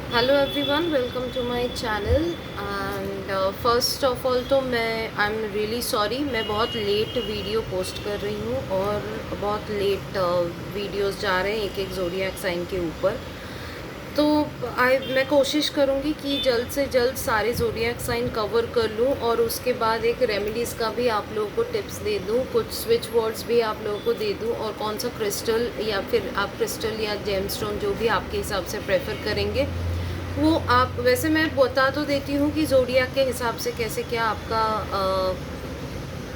Hello everyone, welcome to my channel. And first of all तो I am really sorry, मैं बहुत late video post कर रही हूँ और बहुत लेट वीडियोस जा रहे हैं एक एक ज़ोडिएक साइन के ऊपर। तो मैं कोशिश करूँगी कि जल्द से जल्द सारे ज़ोडिएक साइन कवर कर लूँ और उसके बाद एक रेमेडीज़ का भी आप लोगों को टिप्स दे दूँ, कुछ स्विच वर्ड्स भी आप लोगों को दे दूँ और कौन सा क्रिस्टल या फिर आप क्रिस्टल या जेमस्टोन जो भी आपके हिसाब से प्रेफर करेंगे वो आप। वैसे मैं बता तो देती हूँ कि ज़ोडिएक के हिसाब से कैसे क्या आपका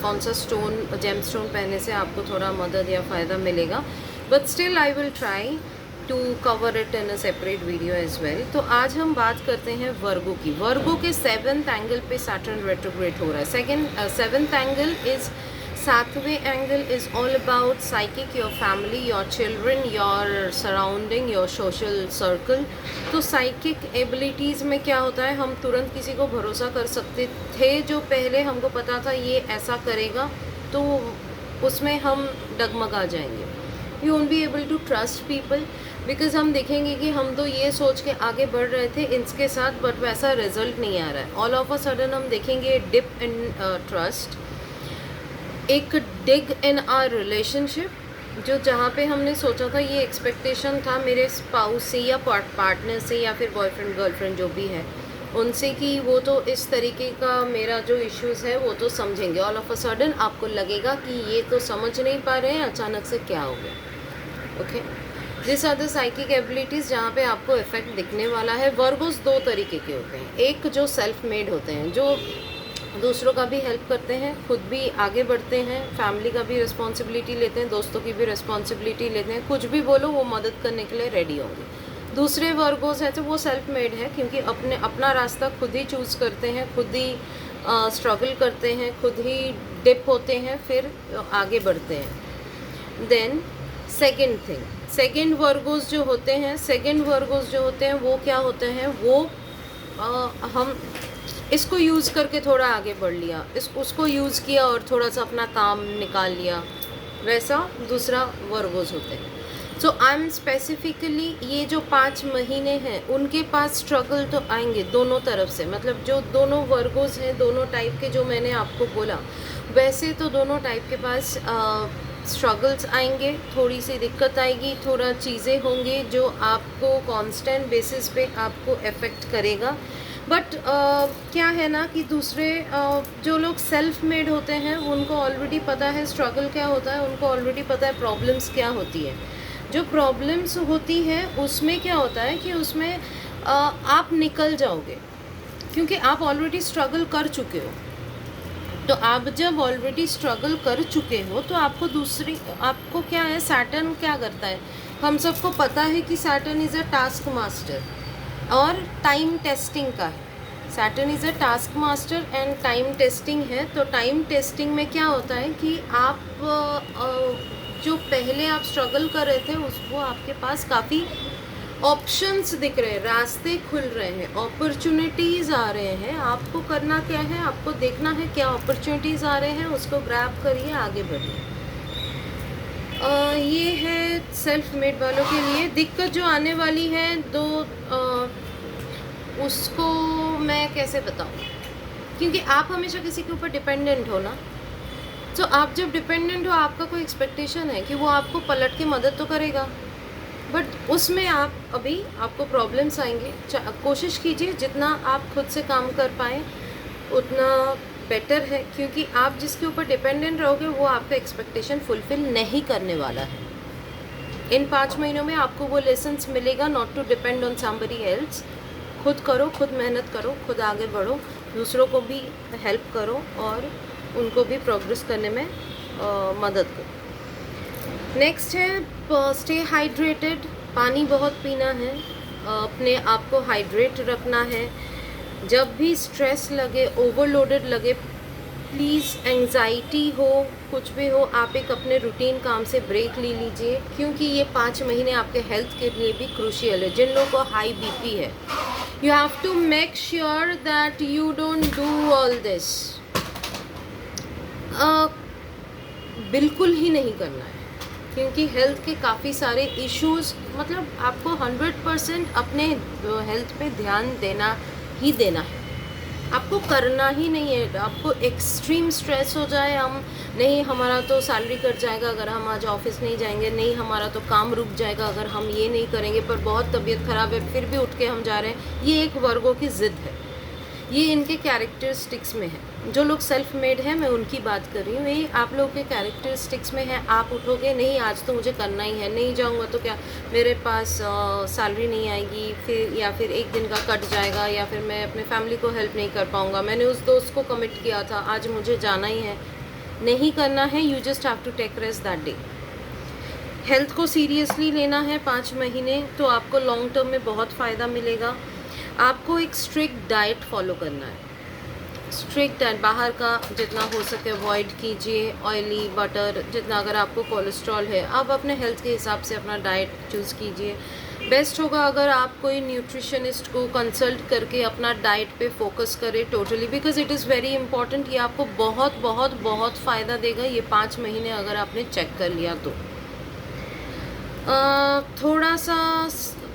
कौन सा स्टोन जेम स्टोन पहनने से आपको थोड़ा मदद या फ़ायदा मिलेगा, but still I will try to cover it in a separate video as well. तो आज हम बात करते हैं वर्गो की। वर्गो के 7th एंगल पे सैटर्न रेट्रोग्रेड हो रहा है। 7th एंगल इज़ सातवें angle is all about psychic, your family, your children, your surrounding, your social circle. तो साइकिक एबिलिटीज़ में क्या होता है, हम तुरंत किसी को भरोसा कर सकते थे जो पहले हमको पता था ये ऐसा करेगा, तो उसमें हम डगमगा जाएंगे। You won't be able to trust people because हम देखेंगे कि हम तो ये सोच के आगे बढ़ रहे थे इनके साथ, बट वैसा रिजल्ट नहीं आ रहा है। ऑल ऑफ अ सडन हम देखेंगे डिप इन ट्रस्ट, एक डिग इन आवर रिलेशनशिप, जो जहाँ पे हमने सोचा था ये एक्सपेक्टेशन था मेरे स्पाउस से या पार्टनर से या फिर बॉयफ्रेंड गर्लफ्रेंड जो भी है उनसे कि वो तो इस तरीके का मेरा जो इश्यूज़ है वो तो समझेंगे। ऑल ऑफ अ सडन आपको लगेगा कि ये तो समझ नहीं पा रहे हैं, अचानक से क्या हो गया। Okay, this are the psychic abilities जहाँ पे आपको इफेक्ट दिखने वाला है। वर्गोस दो तरीके के होते हैं, एक जो सेल्फ मेड होते हैं, जो दूसरों का भी हेल्प करते हैं, खुद भी आगे बढ़ते हैं, फैमिली का भी रिस्पॉन्सिबिलिटी लेते हैं, दोस्तों की भी रिस्पॉन्सिबिलिटी लेते हैं, कुछ भी बोलो वो मदद करने के लिए रेडी होंगे। दूसरे वर्गोस हैं तो वो सेल्फ मेड है, क्योंकि अपना रास्ता खुद ही चूज़ करते हैं, खुद ही स्ट्रगल करते हैं, खुद ही डिप होते हैं, फिर आगे बढ़ते हैं। देन सेकेंड वर्गोस जो होते हैं वो क्या होते हैं, वो हम इसको यूज़ करके थोड़ा आगे बढ़ लिया, उसको यूज़ किया और थोड़ा सा अपना काम निकाल लिया, वैसा दूसरा वर्गोस होते हैं। सो आई एम स्पेसिफिकली, ये जो 5 महीने हैं उनके पास स्ट्रगल तो आएंगे दोनों तरफ से, मतलब जो दोनों वर्गोस हैं, दोनों टाइप के जो मैंने आपको बोला, वैसे तो दोनों टाइप के पास स्ट्रगल्स आएंगे, थोड़ी सी दिक्कत आएगी, थोड़ा चीज़ें होंगी जो आपको कांस्टेंट बेसिस पे आपको अफेक्ट करेगा। बट क्या है ना कि दूसरे जो लोग सेल्फ मेड होते हैं उनको ऑलरेडी पता है स्ट्रगल क्या होता है, उनको ऑलरेडी पता है प्रॉब्लम्स क्या होती है। जो प्रॉब्लम्स होती हैं उसमें क्या होता है कि उसमें आप निकल जाओगे, क्योंकि आप ऑलरेडी स्ट्रगल कर चुके हो। तो आप जब ऑलरेडी स्ट्रगल कर चुके हो तो आपको क्या है, सैटर्न क्या करता है, हम सबको पता है कि Saturn is a task master और टाइम टेस्टिंग का है। Saturn is a task master and time testing है। तो टाइम टेस्टिंग में क्या होता है कि आप जो पहले आप स्ट्रगल कर रहे थे उसको आपके पास काफ़ी ऑप्शंस दिख रहे हैं, रास्ते खुल रहे हैं, अपॉर्चुनिटीज़ आ रहे हैं। आपको करना क्या है, आपको देखना है क्या अपॉर्चुनिटीज़ आ रहे हैं, उसको ग्रैब करिए, आगे बढ़िए। ये है सेल्फ मेड वालों के लिए। दिक्कत जो आने वाली है उसको मैं कैसे बताऊँ, क्योंकि आप हमेशा किसी के ऊपर डिपेंडेंट हो ना। तो आप जब डिपेंडेंट हो, आपका कोई एक्सपेक्टेशन है कि वो आपको पलट के मदद तो करेगा, बट उसमें आपको प्रॉब्लम्स आएंगे। कोशिश कीजिए जितना आप खुद से काम कर पाएँ उतना बेटर है, क्योंकि आप जिसके ऊपर डिपेंडेंट रहोगे वो आपका एक्सपेक्टेशन फुलफ़िल नहीं करने वाला है। इन 5 महीनों में आपको वो लेसन्स मिलेगा, not to depend on somebody else. खुद करो, खुद मेहनत करो, खुद आगे बढ़ो, दूसरों को भी हेल्प करो और उनको भी प्रोग्रेस करने में मदद करो। नेक्स्ट है स्टे हाइड्रेटेड, पानी बहुत पीना है, अपने आप को हाइड्रेट रखना है। जब भी स्ट्रेस लगे, ओवरलोडेड लगे, प्लीज़ एंजाइटी हो, कुछ भी हो, आप एक अपने रूटीन काम से ब्रेक ले लीजिए, क्योंकि ये 5 महीने आपके हेल्थ के लिए भी क्रूशियल है। जिन लोगों को हाई बीपी है, you have to make sure that you don't do all this. बिल्कुल ही नहीं करना है। क्योंकि हेल्थ के काफ़ी सारे इश्यूज, मतलब आपको 100% अपने हेल्थ पे ध्यान देना ही देना है, आपको करना ही नहीं है। आपको एक्सट्रीम स्ट्रेस हो जाए, हम नहीं हमारा तो सैलरी कट जाएगा अगर हम आज ऑफिस नहीं जाएंगे, नहीं हमारा तो काम रुक जाएगा अगर हम ये नहीं करेंगे, पर बहुत तबीयत ख़राब है फिर भी उठ के हम जा रहे हैं, ये एक वर्गों की ज़िद है, ये इनके कैरेक्टरिस्टिक्स में है। जो लोग सेल्फ मेड हैं मैं उनकी बात कर रही हूँ, ये आप लोगों के कैरेक्टरिस्टिक्स में है। आप उठोगे नहीं आज तो मुझे करना ही है, नहीं जाऊँगा तो क्या मेरे पास सैलरी नहीं आएगी, फिर या फिर एक दिन का कट जाएगा, या फिर मैं अपने फैमिली को हेल्प नहीं कर पाऊँगा, मैंने उस दोस्त को कमिट किया था आज मुझे जाना ही है, नहीं करना है। You just have to take rest that day. Health को सीरियसली लेना है 5 महीने, तो आपको लॉन्ग टर्म में बहुत फ़ायदा मिलेगा। आपको एक स्ट्रिक्ट डाइट फॉलो करना है, स्ट्रिक्ट डाइट, बाहर का जितना हो सके अवॉइड कीजिए, ऑयली बटर जितना, अगर आपको कोलेस्ट्रॉल है आप अपने हेल्थ के हिसाब से अपना डाइट चूज़ कीजिए। बेस्ट होगा अगर आप कोई न्यूट्रिशनिस्ट को कंसल्ट करके अपना डाइट पे फोकस करें totally, because it is very important. ये आपको बहुत बहुत बहुत फ़ायदा देगा ये 5 महीने अगर आपने चेक कर लिया तो। थोड़ा सा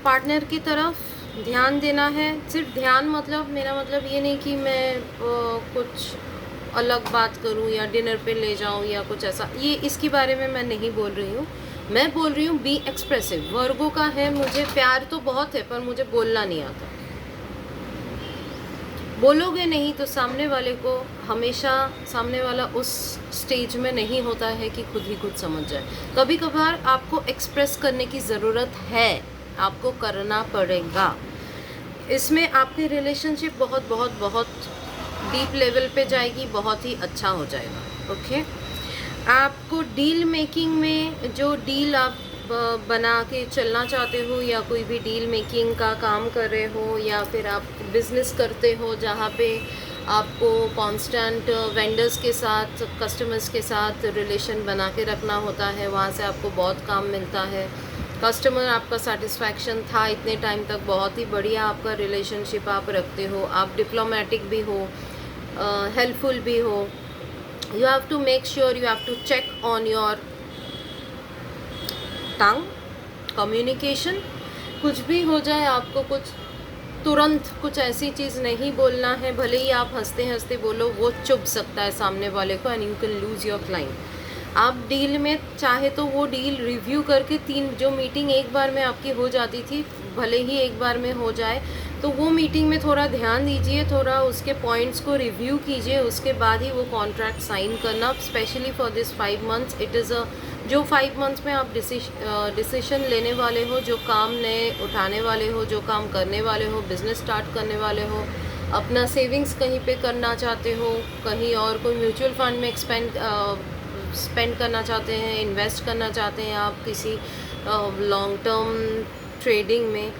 पार्टनर की तरफ ध्यान देना है, सिर्फ ध्यान मतलब मेरा मतलब ये नहीं कि मैं कुछ अलग बात करूं या डिनर पे ले जाऊं या कुछ ऐसा, ये इसके बारे में मैं नहीं बोल रही हूँ। मैं बोल रही हूँ बी एक्सप्रेसिव। वर्गों का है मुझे प्यार तो बहुत है पर मुझे बोलना नहीं आता। बोलोगे नहीं तो सामने वाले को हमेशा, सामने वाला उस स्टेज में नहीं होता है कि खुद ही खुद समझ जाए। कभी कभार आपको एक्सप्रेस करने की ज़रूरत है, आपको करना पड़ेगा। इसमें आपकी रिलेशनशिप बहुत बहुत बहुत डीप लेवल पे जाएगी, बहुत ही अच्छा हो जाएगा। ओके, आपको डील मेकिंग में जो डील आप बना के चलना चाहते हो, या कोई भी डील मेकिंग का काम कर रहे हो, या फिर आप बिज़नेस करते हो जहाँ पे आपको कांस्टेंट वेंडर्स के साथ, कस्टमर्स के साथ रिलेशन बना के रखना होता है, वहाँ से आपको बहुत काम मिलता है। कस्टमर आपका सेटिस्फैक्शन था इतने टाइम तक, बहुत ही बढ़िया आपका रिलेशनशिप आप रखते हो, आप डिप्लोमेटिक भी हो, हेल्पफुल भी हो। You have to make sure, you have to check on your tongue, communication. कुछ भी हो जाए आपको कुछ तुरंत कुछ ऐसी चीज़ नहीं बोलना है, भले ही आप हंसते हंसते बोलो, वो चुभ सकता है सामने वाले को, and you can lose your client. आप डील में चाहे तो वो डील रिव्यू करके, 3 जो मीटिंग एक बार में आपकी हो जाती थी, भले ही एक बार में हो जाए, तो वो मीटिंग में थोड़ा ध्यान दीजिए, थोड़ा उसके पॉइंट्स को रिव्यू कीजिए, उसके बाद ही वो कॉन्ट्रैक्ट साइन करना। Specially for this 5 months it is जो 5 मंथ्स में आप डिसीशन लेने वाले हो, जो काम नए उठाने वाले हो, जो काम करने वाले हो, बिज़नेस स्टार्ट करने वाले हो, अपना सेविंग्स कहीं पे करना चाहते हो, कहीं और कोई म्यूचुअल फंड में स्पेंड करना चाहते हैं, इन्वेस्ट करना चाहते हैं आप किसी लॉन्ग टर्म ट्रेडिंग में,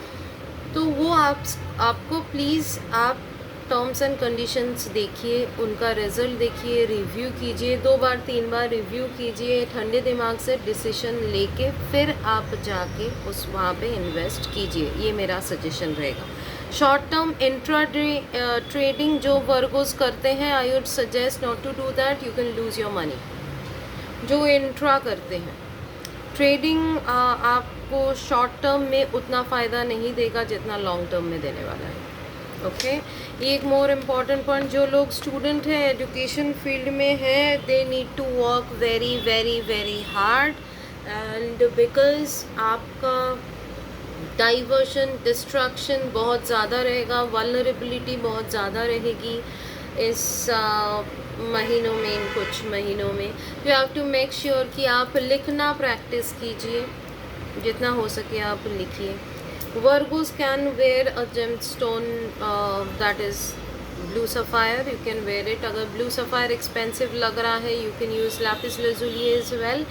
तो वो आपको प्लीज़ आप टर्म्स एंड कंडीशंस देखिए, उनका रिज़ल्ट देखिए, रिव्यू कीजिए, 2 बार 3 बार रिव्यू कीजिए, ठंडे दिमाग से डिसीजन लेके फिर आप जाके उस वहाँ पे इन्वेस्ट कीजिए। ये मेरा सजेशन रहेगा। शॉर्ट टर्म इंट्रा ट्रेडिंग जो वर्गोस करते हैं, I would suggest not to do that, you can lose your money. जो इंट्रा करते हैं ट्रेडिंग, आपको शॉर्ट टर्म में उतना फ़ायदा नहीं देगा जितना लॉन्ग टर्म में देने वाला है। ओके, एक मोर इम्पॉर्टेंट पॉइंट, जो लोग स्टूडेंट हैं, एजुकेशन फील्ड में है, they need to work very very very hard, and because आपका डाइवर्शन, डिस्ट्रैक्शन बहुत ज़्यादा रहेगा, वल्नरेबिलिटी बहुत ज़्यादा रहेगी इस महीनों में, इन कुछ महीनों में। You have to make sure कि आप लिखना प्रैक्टिस कीजिए, जितना हो सके आप लिखिए। Virgos can wear a gemstone that is blue sapphire. You can wear it. अगर blue sapphire expensive लग रहा है, you can use lapis lazuli as well.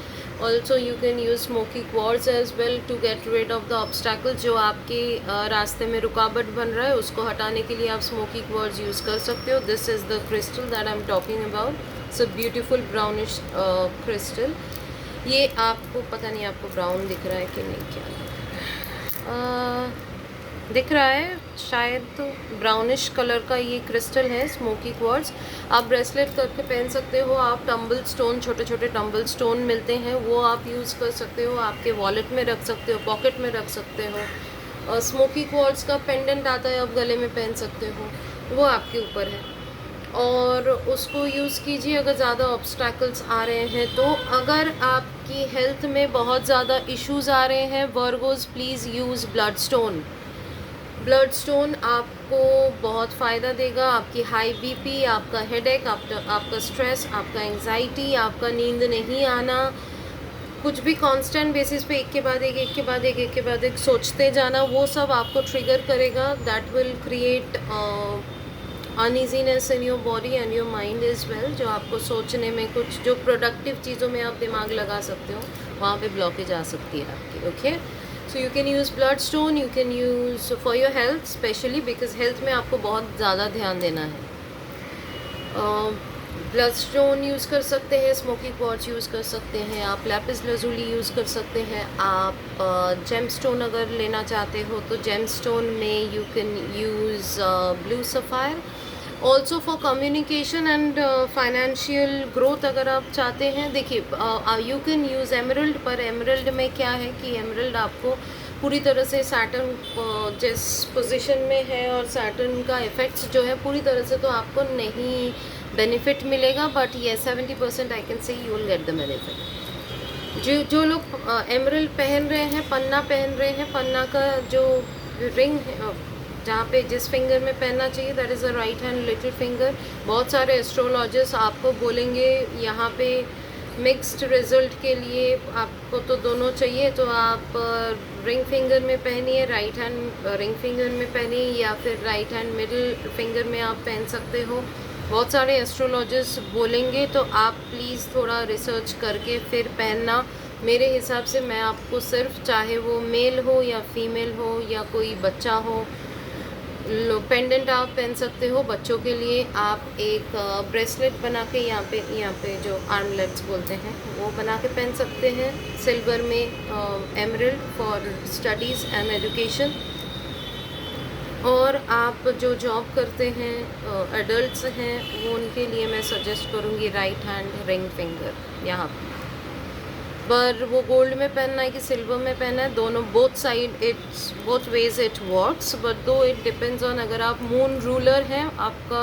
Also you can use smoky quartz as well to get rid of the obstacle जो आपके रास्ते में रुकावट बन रहा है, उसको हटाने के लिए आप smoky quartz use कर सकते हो। This is the crystal that I'm talking about. It's a beautiful brownish crystal. ये आपको पता नहीं आपको ब्राउन दिख रहा है कि नहीं, क्या दिख रहा है शायद, तो ब्राउनिश कलर का ये क्रिस्टल है स्मोकी क्वार्ट्ज। आप ब्रेसलेट करके पहन सकते हो। आप टम्बल स्टोन, छोटे छोटे टम्बल स्टोन मिलते हैं, वो आप यूज़ कर सकते हो। आपके वॉलेट में रख सकते हो, पॉकेट में रख सकते हो। और स्मोकी क्वार्ट्ज का पेंडेंट आता है, आप गले में पहन सकते हो, वो आपके ऊपर है। और उसको यूज़ कीजिए अगर ज़्यादा ऑब्स्टैकल्स आ रहे हैं तो। अगर आपकी हेल्थ में बहुत ज़्यादा इश्यूज़ आ रहे हैं Virgos, please use blood stone. Blood stone आपको बहुत फ़ायदा देगा। आपकी हाई बीपी, आपका हेडेक, आपका स्ट्रेस, आपका एंजाइटी, आपका नींद नहीं आना, कुछ भी कांस्टेंट बेसिस पे एक के बाद एक, एक के बाद एक, एक के बाद एक सोचते जाना, वो सब आपको ट्रिगर करेगा। That will create uneasiness in your body and your mind is well. जो आपको सोचने में, कुछ जो प्रोडक्टिव चीज़ों में आप दिमाग लगा सकते हो, वहाँ पे ब्लॉकेज आ सकती है आपकी। Okay, so you can use blood stone, you can use for your health specially, because health में आपको बहुत ज़्यादा ध्यान देना है। ब्लड स्टोन यूज़ कर सकते हैं, स्मोकी क्वार्ट्ज यूज़ कर सकते हैं, आप लैपिस लजुली यूज़ कर सकते हैं। आप जेम स्टोन अगर लेना चाहते हो तो जेम स्टोन में you can use blue sapphire. Also for communication and financial growth अगर आप चाहते हैं, देखिए यू कैन यूज़ एमरल्ड। पर एमरल्ड में क्या है कि एमरल्ड आपको पूरी तरह से सैटर्न जिस पोजीशन में है और सैटर्न का इफ़ेक्ट्स जो है पूरी तरह से तो आपको नहीं बेनिफिट मिलेगा, बट ये 70% I can say you will get the benefit. जो लोग एमरल्ड पहन रहे हैं, पन्ना पहन रहे हैं, पन्ना का जो रिंग है जहाँ पे जिस फिंगर में पहनना चाहिए that is a right hand little finger. बहुत सारे एस्ट्रोलॉजर्स आपको बोलेंगे यहाँ पे मिक्स्ड रिजल्ट के लिए आपको तो दोनों चाहिए, तो आप रिंग फिंगर में पहनिए, राइट हैंड रिंग फिंगर में पहनिए, या फिर राइट हैंड मिडिल फिंगर में आप पहन सकते हो। बहुत सारे एस्ट्रोलॉजर्स बोलेंगे, तो आप प्लीज़ थोड़ा रिसर्च करके फिर पहनना। मेरे हिसाब से मैं आपको सिर्फ, चाहे वो मेल हो या फीमेल हो या कोई बच्चा हो, पेंडेंट आप पहन सकते हो। बच्चों के लिए आप एक ब्रेसलेट बना के यहाँ पे जो आर्मलेट्स बोलते हैं वो बना के पहन सकते हैं, सिल्वर में emerald for studies and education. और आप जो जॉब करते हैं, एडल्ट्स हैं, वो उनके लिए मैं सजेस्ट करूँगी राइट हैंड रिंग फिंगर यहाँ पर। वो गोल्ड में पहनना है कि सिल्वर में पहनना है, दोनों both side it's both ways it works, but दो इट डिपेंड्स ऑन। अगर आप मून रूलर हैं, आपका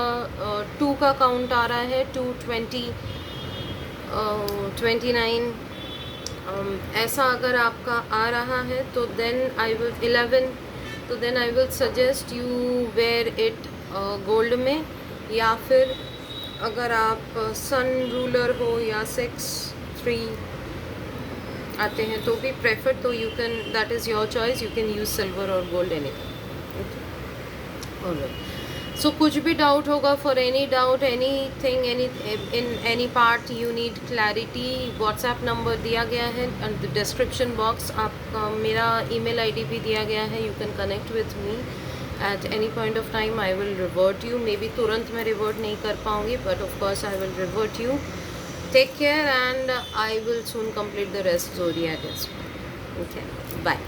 2 का काउंट आ रहा है, 2 20 29 ऐसा अगर आपका आ रहा है तो देन आई विल 11, तो then I will suggest you wear it gold में। या फिर अगर आप सन रूलर हो या 6 3 आते हैं तो भी प्रेफर, तो you can, that is your choice, you can use silver और गोल्ड एनीथिंग। ऑलराइट, सो कुछ भी डाउट होगा, for any doubt anything in any part you need clarity, WhatsApp number दिया गया है एंड द डिस्क्रिप्शन बॉक्स, आपका मेरा ईमेल आईडी भी दिया गया है, you can connect with me at any point of time. I will revert you, may be तुरंत मैं रिवर्ट नहीं कर पाऊँगी, but of course I will revert you. Take care, and I will soon complete the rest zodiac as well. Okay, bye.